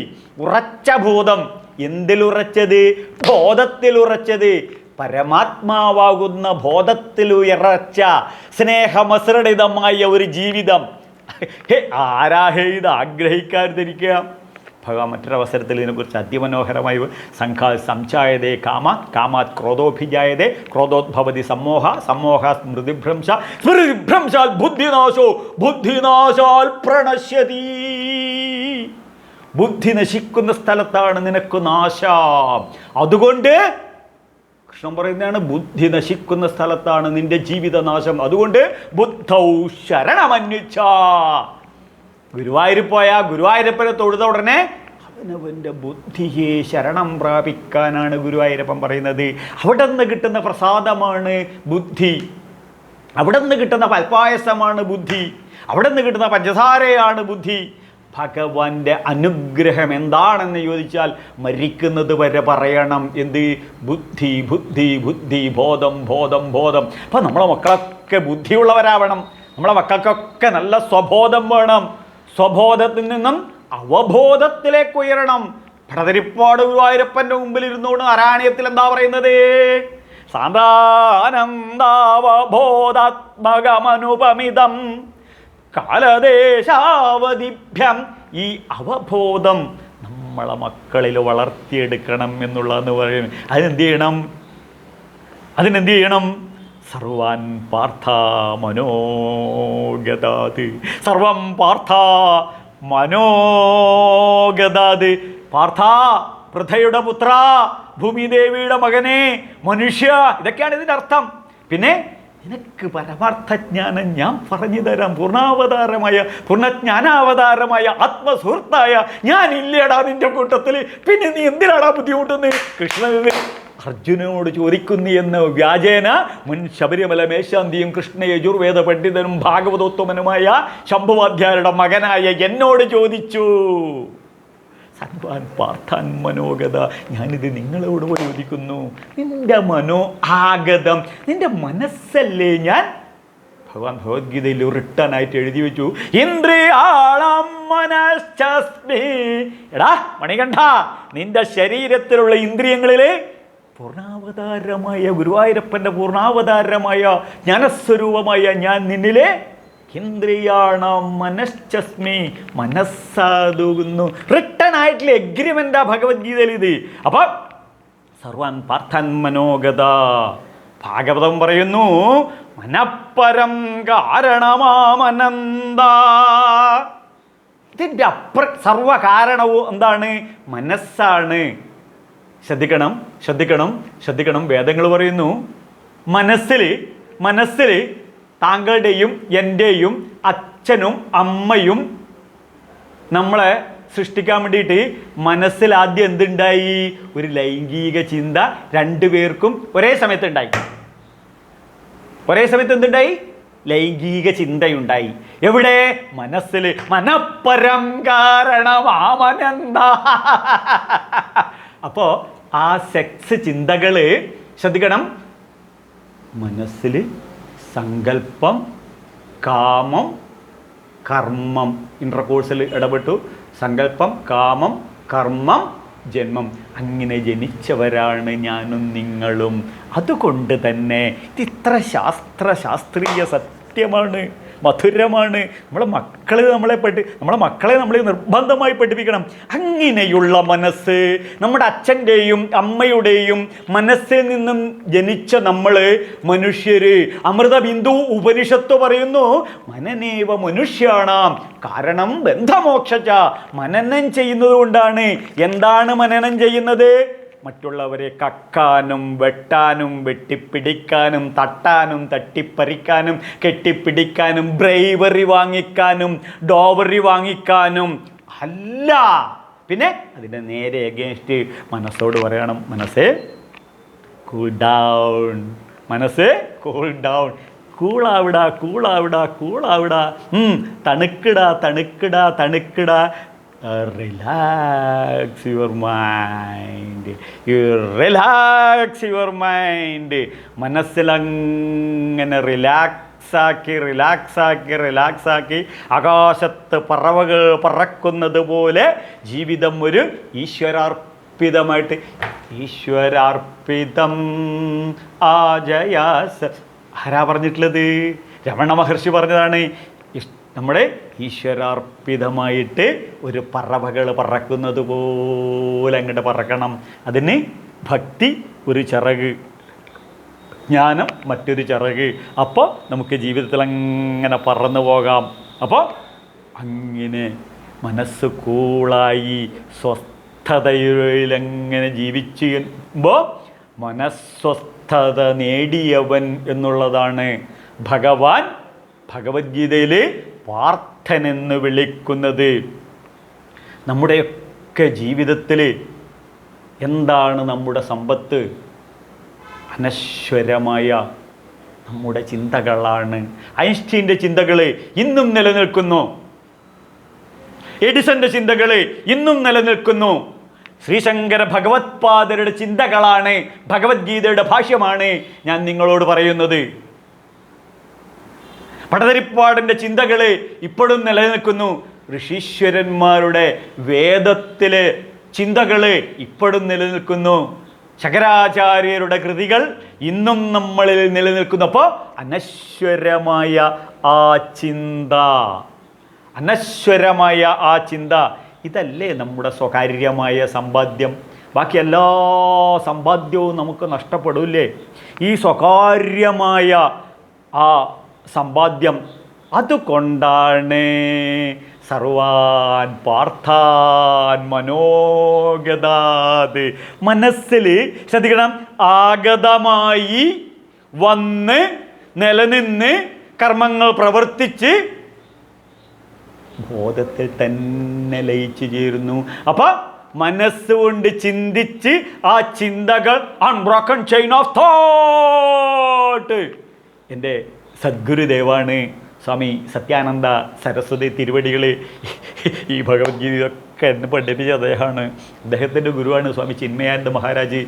ഉറച്ച ബോധം. എന്തിലുറച്ചത്? ബോധത്തിലുറച്ചത്. പരമാത്മാവാകുന്ന ബോധത്തിലുയർച്ച സ്നേഹമസൃണിതമായ ഒരു ജീവിതം. ഇത് ആഗ്രഹിക്കാതിരിക്കുക. ഭഗവാൻ മറ്റൊരവസരത്തിൽ ഇതിനെക്കുറിച്ച് അതിമനോഹരമായി സംചായതേ കാമാത് ക്രോധോഭിജായതേ ക്രോധോദ്ഭവതി സമ്മോഹ സ്മൃതിഭ്രംശാൽ ബുദ്ധിനാശാൽ പ്രണശ്യതി. ബുദ്ധി നശിക്കുന്ന സ്ഥലത്താണ് നിനക്ക് നാശം. അതുകൊണ്ട് കൃഷ്ണൻ പറയുന്നതാണ്, ബുദ്ധി നശിക്കുന്ന സ്ഥലത്താണ് നിന്റെ ജീവിതനാശം. അതുകൊണ്ട് ബുദ്ധൗ ശരണമന്വിച്ഛ. ഗുരുവായൂർ പോയാൽ ഗുരുവായൂരപ്പനെ തൊഴുത ഉടനെ അവനവൻ്റെ ബുദ്ധിയെ ശരണം പ്രാപിക്കാനാണ് ഗുരുവായൂരപ്പൻ പറയുന്നത്. അവിടെ നിന്ന് കിട്ടുന്ന പ്രസാദമാണ് ബുദ്ധി, അവിടെ നിന്ന് കിട്ടുന്ന പൽപ്പായസമാണ് ബുദ്ധി, അവിടെ നിന്ന് കിട്ടുന്ന പഞ്ചസാരയാണ് ബുദ്ധി. ഭഗവാന്റെ അനുഗ്രഹം എന്താണെന്ന് ചോദിച്ചാൽ മരിക്കുന്നത് വരെ പറയണം. എന്ത്? ബുദ്ധി ബുദ്ധി ബുദ്ധി, ബോധം ബോധം ബോധം. അപ്പം നമ്മളെ മക്കളൊക്കെ ബുദ്ധിയുള്ളവരാവണം. നമ്മളെ മക്കൾക്കൊക്കെ നല്ല സ്വബോധം വേണം. സ്വബോധത്തിൽ നിന്നും അവബോധത്തിലേക്ക് ഉയരണം. ഭടതിരിപ്പാട് ഗുരുവായൂരപ്പൻ്റെ മുമ്പിൽ ഇരുന്നുകൊണ്ട് നാരായണീയത്തിൽ എന്താ പറയുന്നത്? സാന്താനന്ദാവബോധാത്മകമനുപമിതം കാലദേശാവധിഭ്യം. ഈ അവബോധം നമ്മളെ മക്കളിൽ വളർത്തിയെടുക്കണം എന്നുള്ളതെന്ന് പറയുന്നത്. അതിനെന്ത് ചെയ്യണം? സർവാൻ പാർത്ഥ മനോഗതാത്. സർവം പാർത്ഥ മനോഗതാത്. പാർത്ഥ, പൃഥയുടെ പുത്ര, ഭൂമിദേവിയുടെ മകനെ, മനുഷ്യ, ഇതൊക്കെയാണ് ഇതിൻ്റെ അർത്ഥം. പിന്നെ നിനക്ക് പരമാർത്ഥജ്ഞാനം ഞാൻ പറഞ്ഞു തരാം. പൂർണ്ണജ്ഞാനാവതാരമായ ആത്മസുഹൃത്തായ ഞാൻ ഇല്ലേടാ നിന്റെ കൂട്ടത്തിൽ, പിന്നെ നീ എന്തിനാടാ ബുദ്ധിമുട്ടുന്നത്? കൃഷ്ണൻ അർജുനനോട് ചോദിക്കുന്നു എന്ന് വ്യാജേന മുൻ ശബരിമല മേശാന്തിയും കൃഷ്ണ യജുർവേദ പണ്ഡിതനും ഭാഗവതോത്തമനുമായ ശംഭുവാധ്യായരുടെ മകനായ എന്നോട് ചോദിച്ചു. സർവാൻ പാർത്ഥാൻ മനോഗത. ഞാനിത് നിങ്ങളോട് ചോദിക്കുന്നു. നിന്റെ ആഗതം, നിന്റെ മനസ്സല്ലേ ഞാൻ? ഭഗവാൻ ഭഗവത്ഗീതയിൽ റിട്ടനായിട്ട് എഴുതി വെച്ചു, ഇന്ദ്രിയാളം മനശ്ചസ്മി. എടാ മണികണ്ഠ, നിന്റെ ശരീരത്തിലുള്ള ഇന്ദ്രിയങ്ങളിലെ പൂർണ്ണാവതാരമായ ഗുരുവായൂരപ്പൻ്റെ പൂർണ്ണാവതാരമായ ജ്ഞാനസ്വരൂപമായ ഞാൻ നിന്നിലെ ഇന്ദ്രിയാണ മനശ്ചസ്മി, മനസ്സാകുന്നു. റിട്ടൺ ആയിട്ടുള്ള എഗ്രിമെൻ്റാ ഭഗവത്ഗീതയിൽ ഇത്. അപ്പം സർവാൻ പാർത്ഥാൻ മനോഗത. ഭാഗവതം പറയുന്നു, മനഃപരം കാരണമാമനന്ദ. ഇതിൻ്റെ സർവകാരണവും എന്താണ്? മനസ്സാണ്. ശ്രദ്ധിക്കണം. വേദങ്ങൾ പറയുന്നു, മനസ്സിൽ താങ്കളുടെയും എൻ്റെയും അച്ഛനും അമ്മയും നമ്മളെ സൃഷ്ടിക്കാൻ വേണ്ടിയിട്ട് മനസ്സിൽ ആദ്യം എന്തുണ്ടായി? ഒരു ലൈംഗിക ചിന്ത രണ്ടുപേർക്കും ഒരേ സമയത്ത് എന്തുണ്ടായി? ലൈംഗിക ചിന്തയുണ്ടായി. എവിടെ? മനസ്സിൽ. മനഃപരം കാരണമാമനന്ദ. അപ്പോൾ ആ സെക്സ് ചിന്തകൾ ശ്രദ്ധിക്കണം. മനസ്സിൽ സങ്കല്പം, കാമം, കർമ്മം. ഇന്റർകോഴ്സിൽ ഇടപെട്ടു. സങ്കല്പം, കാമം, കർമ്മം, ജന്മം. അങ്ങനെ ജനിച്ചവരാണ് ഞാനും നിങ്ങളും. അതുകൊണ്ട് തന്നെ ഇതിത്ര ശാസ്ത്രീയ സത്യമാണ്. മധുരമാണ്. നമ്മളെ മക്കളെ നമ്മൾ നിർബന്ധമായി പഠിപ്പിക്കണം. അങ്ങനെയുള്ള മനസ്സ്, നമ്മുടെ അച്ഛൻ്റെയും അമ്മയുടെയും മനസ്സിൽ നിന്നും ജനിച്ച നമ്മൾ മനുഷ്യര്, അമൃതബിന്ദു ഉപനിഷത്ത് പറയുന്നു, മനനേവ മനുഷ്യാണാം. കാരണം ബന്ധമോക്ഷജ, മനനം ചെയ്യുന്നത് കൊണ്ടാണ്. എന്താണ് മനനം ചെയ്യുന്നത്? മറ്റുള്ളവരെ കക്കാനും വെട്ടാനും വെട്ടിപ്പിടിക്കാനും തട്ടാനും തട്ടിപ്പറിക്കാനും കെട്ടിപ്പിടിക്കാനും ബ്രൈവറി വാങ്ങിക്കാനും ഡോവറി വാങ്ങിക്കാനും അല്ല. പിന്നെ അതിൻ്റെ നേരെ എഗെയിൻസ്റ്റ് മനസ്സോട് പറയണം, മനസ്സേ കൂൾ ഡൗൺ, മനസ്സ് കൂൾ ഡൗൺ, കൂളാവിടാ കൂളാവിടാ കൂളാവിടാ, തണുക്കിടാ തണുക്കിടാ തണുക്കിടാ. Relax your mind, relax your mind. മനസ്സിലങ്ങനെ റിലാക്സാക്കി റിലാക്സാക്കി റിലാക്സാക്കി ആകാശത്ത് പറവകൾ പറക്കുന്നത് പോലെ ജീവിതം ഒരു ഈശ്വരാർപ്പിതമായിട്ട്, ഈശ്വരാർപ്പിതം ആജയാസ. ആരാ പറഞ്ഞിട്ടുള്ളത്? രമണ മഹർഷി പറഞ്ഞതാണ്. നമ്മുടെ ഈശ്വരാർപ്പിതമായിട്ട് ഒരു പറവകൾ പറക്കുന്നത് പോലെ അങ്ങോട്ട് പറക്കണം. അതിന് ഭക്തി ഒരു ചിറക്, ജ്ഞാനം മറ്റൊരു ചിറക്. അപ്പോൾ നമുക്ക് ജീവിതത്തിൽ അങ്ങനെ പറന്നു പോകാം. അപ്പോൾ അങ്ങനെ മനസ്സ് കൂളായി സ്വസ്ഥതയിലങ്ങനെ ജീവിക്കുമ്പോൾ മനസ്വസ്ഥത നേടിയവൻ എന്നുള്ളതാണ് ഭഗവാൻ ഭഗവത്ഗീതയിൽ പാർത്ഥനെന്ന് വിളിക്കുന്നത്. നമ്മുടെയൊക്കെ ജീവിതത്തിൽ എന്താണ് നമ്മുടെ സമ്പത്ത്? അനശ്വരമായ നമ്മുടെ ചിന്തകളാണ്. ഐൻസ്റ്റീൻ്റെ ചിന്തകൾ ഇന്നും നിലനിൽക്കുന്നു, എഡിസന്റെ ചിന്തകൾ ഇന്നും നിലനിൽക്കുന്നു. ശ്രീശങ്കര ഭഗവത്പാദരുടെ ചിന്തകളാണ്, ഭഗവത്ഗീതയുടെ ഭാഷ്യമാണ് ഞാൻ നിങ്ങളോട് പറയുന്നത്. പടതരിപ്പാടിൻ്റെ ചിന്തകൾ ഇപ്പോഴും നിലനിൽക്കുന്നു. ഋഷീശ്വരന്മാരുടെ വേദത്തിലെ ചിന്തകൾ ഇപ്പോഴും നിലനിൽക്കുന്നു. ശങ്കരാചാര്യരുടെ കൃതികൾ ഇന്നും നമ്മളിൽ നിലനിൽക്കുന്നു. അപ്പോൾ അനശ്വരമായ ആ ചിന്ത, അനശ്വരമായ ആ ചിന്ത, ഇതല്ലേ നമ്മുടെ സ്വകാര്യമായ സമ്പാദ്യം? ബാക്കി എല്ലാ സമ്പാദ്യവും നമുക്ക് നഷ്ടപ്പെടില്ലേ? ഈ സ്വകാര്യമായ ആ സമ്പാദ്യം, അതുകൊണ്ടാണ് സർവാൻ പാർത്ഥാൻ മനോഗതാത്. മനസ്സിൽ ശ്രദ്ധിക്കണം, ആഗതമായി വന്ന് നിലനിന്ന് കർമ്മങ്ങൾ പ്രവർത്തിച്ച് ബോധത്തിൽ തന്നെ ലയിച്ചു ചേരുന്നു. അപ്പം മനസ്സുകൊണ്ട് ചിന്തിച്ച് ആ ചിന്തകൾ അൺബ്രോക്കൺ ചെയിൻ ഓഫ് തോട്ട്. എൻ്റെ സദ്ഗുരുദേവാണ് സ്വാമി സത്യാനന്ദ സരസ്വതി തിരുവടികൾ. ഈ ഭഗവത്ഗീതയൊക്കെ എന്നെ പഠിപ്പിച്ച അദ്ദേഹമാണ്. അദ്ദേഹത്തിൻ്റെ ഗുരുവാണ് സ്വാമി ചിന്മയാനന്ദ മഹാരാജ്.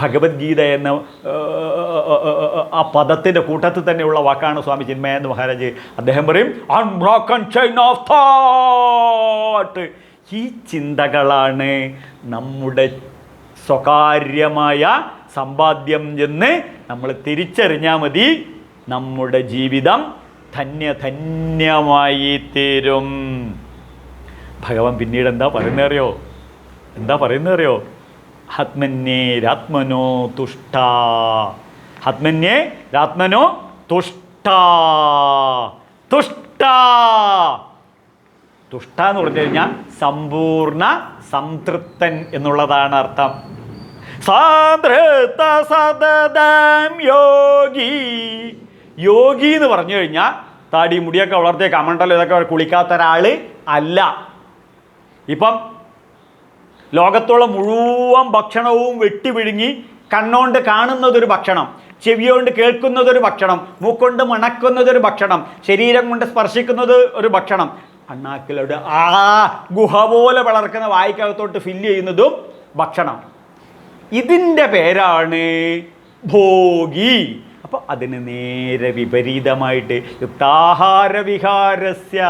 ഭഗവത്ഗീത എന്ന ആ പദത്തിൻ്റെ കൂട്ടത്തിൽ തന്നെയുള്ള വാക്കാണ് സ്വാമി ചിന്മയാനന്ദ മഹാരാജ്. അദ്ദേഹം പറയും അൺബ്രോക്കൺ ചെയിൻ ഓഫ് തോട്ട്. ഈ ചിന്തകളാണ് നമ്മുടെ സ്വകാര്യമായ സമ്പാദ്യം എന്ന് നമ്മൾ തിരിച്ചറിഞ്ഞാൽ മതി. നമ്മുടെ ജീവിതം ധന്യമായി തീരും. ഭഗവാൻ പിന്നീട് എന്താ പറയുന്നറിയോ? ആത്മന്യേരാത്മനോ തുഷ്ട, ആത്മന്യേരാത്മനോ തുഷ്ട. തുഷ്ട തുഷ്ട എന്ന് പറഞ്ഞു കഴിഞ്ഞാൽ സമ്പൂർണ്ണ സംതൃപ്തൻ എന്നുള്ളതാണ് അർത്ഥം. സംതൃപ്ത സതതം യോഗി. യോഗി എന്ന് പറഞ്ഞു കഴിഞ്ഞാൽ താടി മുടിയൊക്കെ വളർത്തിയ കമണ്ടല്ലോ ഇതൊക്കെ കുളിക്കാത്ത ഒരാൾ അല്ല. ഇപ്പം ലോകത്തുള്ള മുഴുവൻ ഭക്ഷണവും വെട്ടി വിഴുങ്ങി കണ്ണുകൊണ്ട് കാണുന്നതൊരു ഭക്ഷണം, ചെവിയോണ്ട് കേൾക്കുന്നതൊരു ഭക്ഷണം, മൂക്കൊണ്ട് മണക്കുന്നതൊരു ഭക്ഷണം, ശരീരം കൊണ്ട് സ്പർശിക്കുന്നത് ഒരു ഭക്ഷണം, അണ്ണാക്കിലോട്ട് ഗുഹ പോലെ വളർക്കുന്ന വായ്ക്കകത്തോട്ട് ഫില്ല് ചെയ്യുന്നതും ഭക്ഷണം. ഇതിൻ്റെ പേരാണ് ഭോഗി. അപ്പോൾ അതിന് നേരെ വിപരീതമായിട്ട് യുക്താഹാര വിഹാരസ്യ,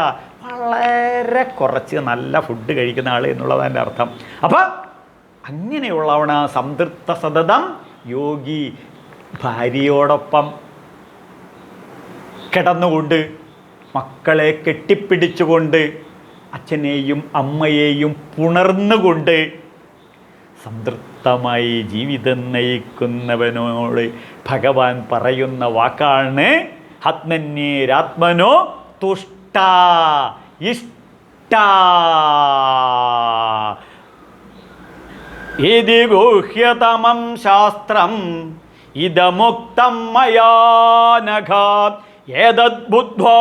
വളരെ കുറച്ച് നല്ല ഫുഡ് കഴിക്കുന്ന ആൾ എന്നുള്ളതാണ് എൻ്റെ അർത്ഥം. അപ്പം അങ്ങനെയുള്ളവണ സംതൃപ്ത സതതം യോഗി. ഭാര്യയോടൊപ്പം കിടന്നുകൊണ്ട് മക്കളെ കെട്ടിപ്പിടിച്ചുകൊണ്ട് അച്ഛനെയും അമ്മയെയും പുണർന്നുകൊണ്ട് സംതൃപ്തമായി ജീവിതം നയിക്കുന്നവനോട് ഭഗവാൻ പറയുന്ന വാക്കാണ് ആത്മന്യേരാത്മനോ തുഷ്ട ഇഷ്ട. ഇതി ഗുഹ്യതമം ശാസ്ത്രം ഇദമുക്തം മയാ നഘ ഏതദ്ബുദ്ധ്വാ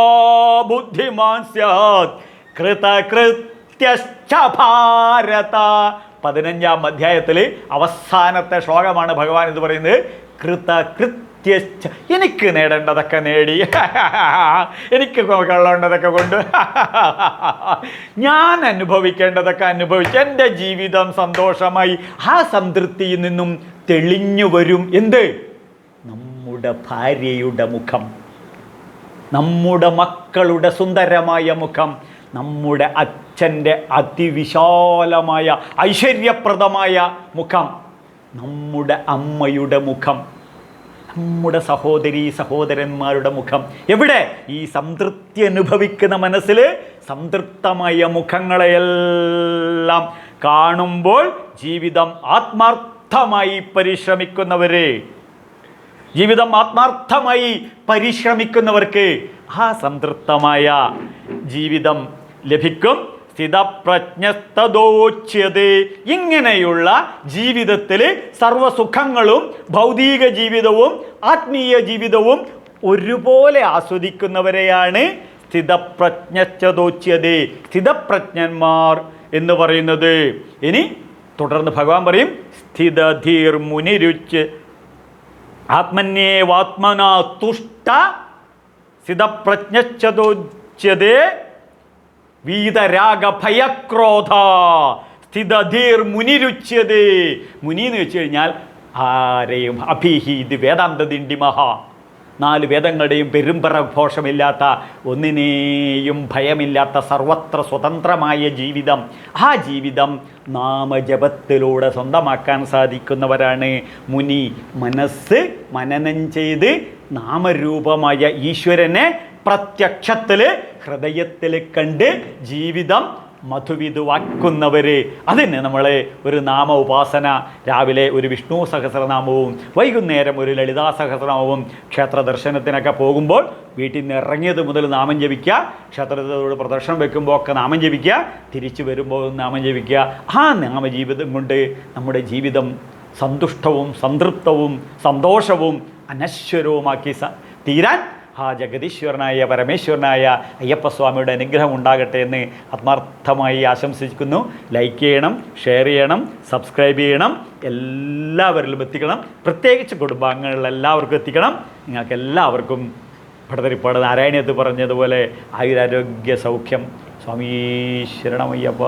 ബുദ്ധിമാൻ സ്യാത് കൃതകൃത്യശ്ച ഭാരത. 15-ാം അധ്യായത്തിൽ അവസാനത്തെ ശ്ലോകമാണ് ഭഗവാൻ ഇത് പറയുന്നത്. കൃതകൃത്യശ്ച, എനിക്ക് നേടേണ്ടതൊക്കെ നേടി, എനിക്ക് കൊള്ളേണ്ടതൊക്കെ കൊണ്ട്, ഞാൻ അനുഭവിക്കേണ്ടതൊക്കെ അനുഭവിച്ച് എൻ്റെ ജീവിതം സന്തോഷമായി. ആ സംതൃപ്തിയിൽ നിന്നും തെളിഞ്ഞു വരും എന്ത്? നമ്മുടെ ഭാര്യയുടെ മുഖം, നമ്മുടെ മക്കളുടെ സുന്ദരമായ മുഖം, നമ്മുടെ അച്ഛൻ്റെ അതിവിശാലമായ ഐശ്വര്യപ്രദമായ മുഖം, നമ്മുടെ അമ്മയുടെ മുഖം, നമ്മുടെ സഹോദരീ സഹോദരന്മാരുടെ മുഖം. എവിടെ? ഈ സംതൃപ്തി അനുഭവിക്കുന്ന മനസ്സിൽ സംതൃപ്തമായ മുഖങ്ങളെയെല്ലാം കാണുമ്പോൾ ജീവിതം ആത്മാർത്ഥമായി പരിശ്രമിക്കുന്നവരെ, ജീവിതം ആത്മാർത്ഥമായി പരിശ്രമിക്കുന്നവർക്ക് ആ സംതൃപ്തമായ ജീവിതം ലഭിക്കും. സ്ഥിതപ്രജ്ഞസ്തദോച്യതേ. ഇങ്ങനെയുള്ള ജീവിതത്തിൽ സർവ്വസുഖങ്ങളും ഭൗതിക ജീവിതവും ആത്മീയ ജീവിതവും ഒരുപോലെ ആസ്വദിക്കുന്നവരെയാണ് സ്ഥിതപ്രജ്ഞസ്തദോച്യതേ, സ്ഥിതപ്രജ്ഞന്മാർ എന്ന് പറയുന്നത്. ഇനി തുടർന്ന് ഭഗവാൻ പറയും സ്ഥിതധീർ മുനിരുച്ച് ആത്മന്യേവാത്മനാ തുഷ്ട സ്ഥിതപ്രജ്ഞശ്ചതോച്യതേ വീതരാഗഭയക്രോധ സ്ഥിതധീർ മുനിരുച്യതേ. മുനി എന്ന് വെച്ച് കഴിഞ്ഞാൽ ആരെയും അഭിഹി, ഇത് വേദാന്തദിണ്ടിമഹ, 4 വേദങ്ങളുടെയും പെരുമ്പറഘോഷമില്ലാത്ത, ഒന്നിനെയും ഭയമില്ലാത്ത സർവത്ര സ്വതന്ത്രമായ ജീവിതം. ആ ജീവിതം നാമജപത്തിലൂടെ സ്വന്തമാക്കാൻ സാധിക്കുന്നവരാണ് മുനി. മനസ്സ് മനനം ചെയ്ത് നാമരൂപമായ ഈശ്വരനെ പ്രത്യക്ഷത്തിൽ ഹൃദയത്തിൽ കണ്ട് ജീവിതം മധുവിധുവാക്കുന്നവർ. അതിന് നമ്മൾ ഒരു നാമ ഉപാസന, രാവിലെ ഒരു വിഷ്ണു സഹസ്രനാമവും വൈകുന്നേരം ഒരു ലളിതാ സഹസ്രനാമവും, ക്ഷേത്ര ദർശനത്തിനൊക്കെ പോകുമ്പോൾ വീട്ടിൽ നിന്ന് ഇറങ്ങിയത് മുതൽ നാമം ജപിക്കുക, ക്ഷേത്രത്തോട് പ്രദർശനം വെക്കുമ്പോൾ ഒക്കെ നാമം ജപിക്കുക, തിരിച്ചു വരുമ്പോൾ നാമം ജപിക്കുക. ആ നാമജീവിതം കൊണ്ട് നമ്മുടെ ജീവിതം സന്തുഷ്ടവും സംതൃപ്തവും സന്തോഷവും അനശ്വരവുമാക്കി തീരാൻ ആ ജഗദീശ്വരനായ പരമേശ്വരനായ അയ്യപ്പസ്വാമിയുടെ അനുഗ്രഹം ഉണ്ടാകട്ടെ എന്ന് ആത്മാർത്ഥമായി ആശംസിക്കുന്നു. ലൈക്ക് ചെയ്യണം, ഷെയർ ചെയ്യണം, സബ്സ്ക്രൈബ് ചെയ്യണം, എല്ലാവരിലും എത്തിക്കണം. പ്രത്യേകിച്ച് കുടുംബാംഗങ്ങളിലെല്ലാവർക്കും എത്തിക്കണം. നിങ്ങൾക്ക് എല്ലാവർക്കും ഭട്ടതിരിപ്പാട് നാരായണീയത്ത് പറഞ്ഞതുപോലെ ആയുരാരോഗ്യ സൗഖ്യം. സ്വാമീ ശരണമയ്യപ്പ.